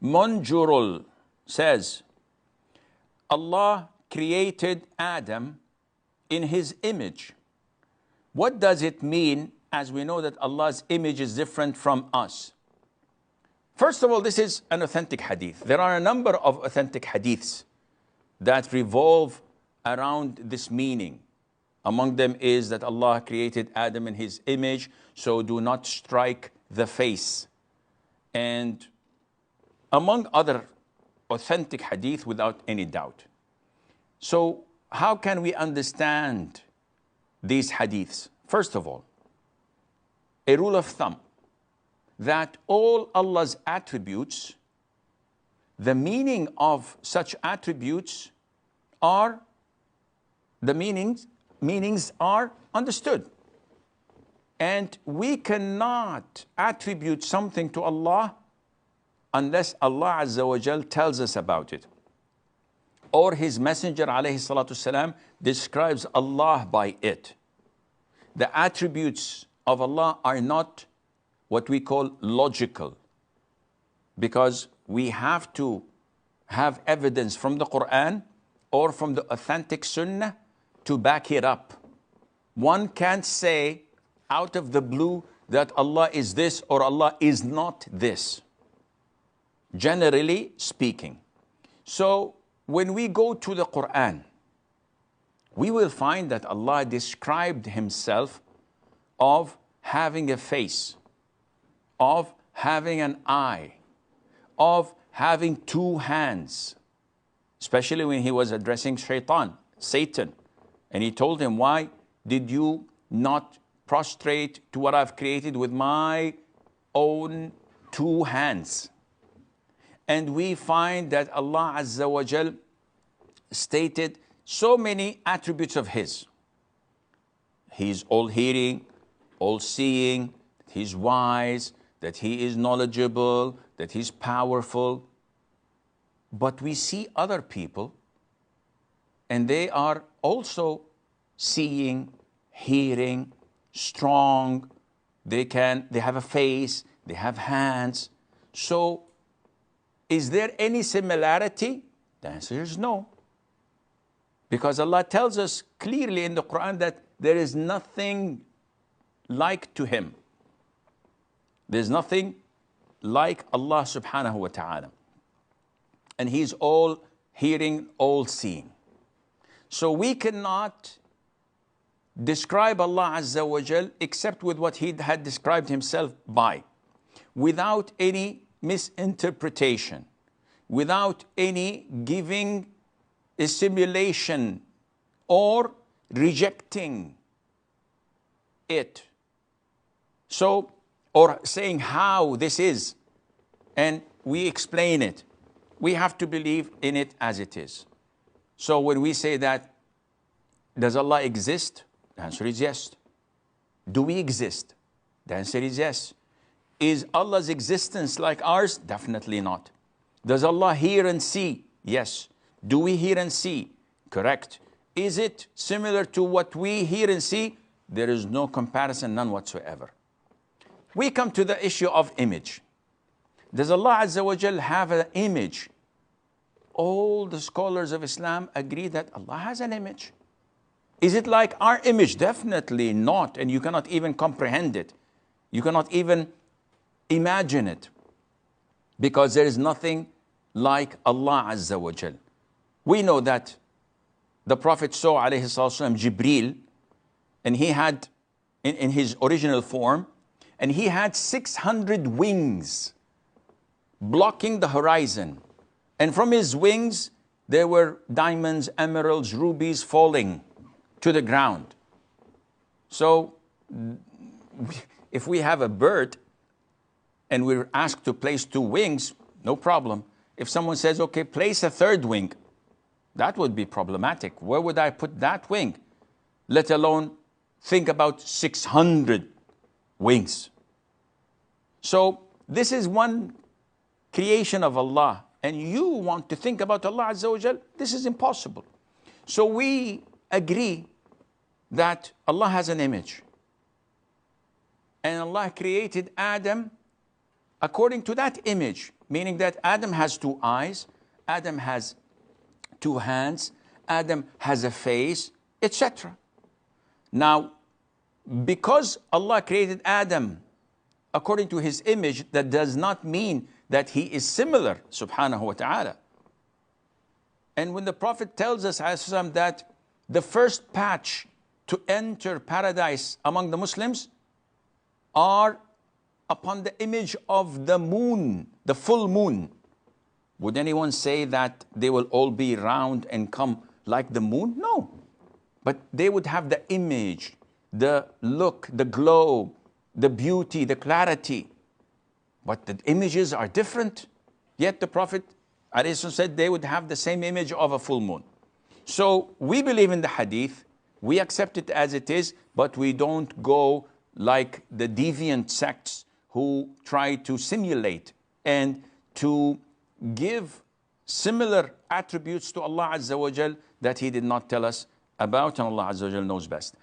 Munjurul says, Allah created Adam in his image. What does it mean, as we know that Allah's image is different from us? First of all, this is an authentic hadith. There are a number of authentic hadiths that revolve around this meaning. Among them is that Allah created Adam in his image, so do not strike the face. And among other authentic hadith without any doubt. So how can we understand these hadiths? First of all, a rule of thumb, that all Allah's attributes, the meaning of such attributes are, the meanings are understood. And we cannot attribute something to Allah unless Allah Azza wa Jal tells us about it, or His Messenger alayhi salatu salam describes Allah by it. The attributes of Allah are not what we call logical, because we have to have evidence from the Quran or from the authentic Sunnah to back it up. One can't say out of the blue that Allah is this or Allah is not this, generally speaking. So when we go to the Quran, we will find that Allah described Himself of having a face, of having an eye, of having two hands, especially when He was addressing Satan, and He told him, why did you not prostrate to what I've created with my own two hands? And we find that Allah Azza wa Jal stated so many attributes of His. He's all hearing, all seeing, He's wise, that He is knowledgeable, that He's powerful. But we see other people, and they are also seeing, hearing, strong. They have a face, they have hands. So is there any similarity? The answer is no. Because Allah tells us clearly in the Quran that there is nothing like to Him. There's nothing like Allah subhanahu wa ta'ala. And He's all hearing, all seeing. So we cannot describe Allah Azza wa Jal except with what He had described Himself by, without any misinterpretation, without any giving a simulation or rejecting it. So, or saying how this is, and we explain it. We have to believe in it as it is. So when we say that, does Allah exist? The answer is yes. Do we exist? The answer is yes. Is Allah's existence like ours? Definitely not. Does Allah hear and see? Yes. Do we hear and see? Correct. Is it similar to what we hear and see? There is no comparison, none whatsoever. We come to the issue of image. Does Allah Azza wa Jal have an image? All the scholars of Islam agree that Allah has an image. Is it like our image? Definitely not. And you cannot even comprehend it. You cannot even imagine it. Because there is nothing like Allah Azza wa Jal. We know that the Prophet saw alayhi salatu Jibreel, and he had, in his original form, and he had 600 wings blocking the horizon. And from his wings, there were diamonds, emeralds, rubies falling to the ground. So if we have a bird and we're asked to place two wings, no problem. If someone says, okay, place a third wing, that would be problematic. Where would I put that wing? Let alone think about 600 wings. So this is one creation of Allah, and you want to think about Allah Azza wa Jal, this is impossible. So we agree that Allah has an image. And Allah created Adam according to that image. meaning that Adam has two eyes, Adam has two hands, Adam has a face, etc. Now, because Allah created Adam according to his image, that does not mean that he is similar, subhanahu wa ta'ala. And when the Prophet tells us that the first patch to enter paradise among the Muslims are upon the image of the moon, the full moon, would anyone say that they will all be round and come like the moon? No. But they would have the image, the look, the glow, the beauty, the clarity. But the images are different. Yet the Prophet said they would have the same image of a full moon. So we believe in the hadith, we accept it as it is, but we don't go like the deviant sects who try to simulate and to give similar attributes to Allah Azza wa Jal that He did not tell us about, and Allah Azza wa Jal knows best.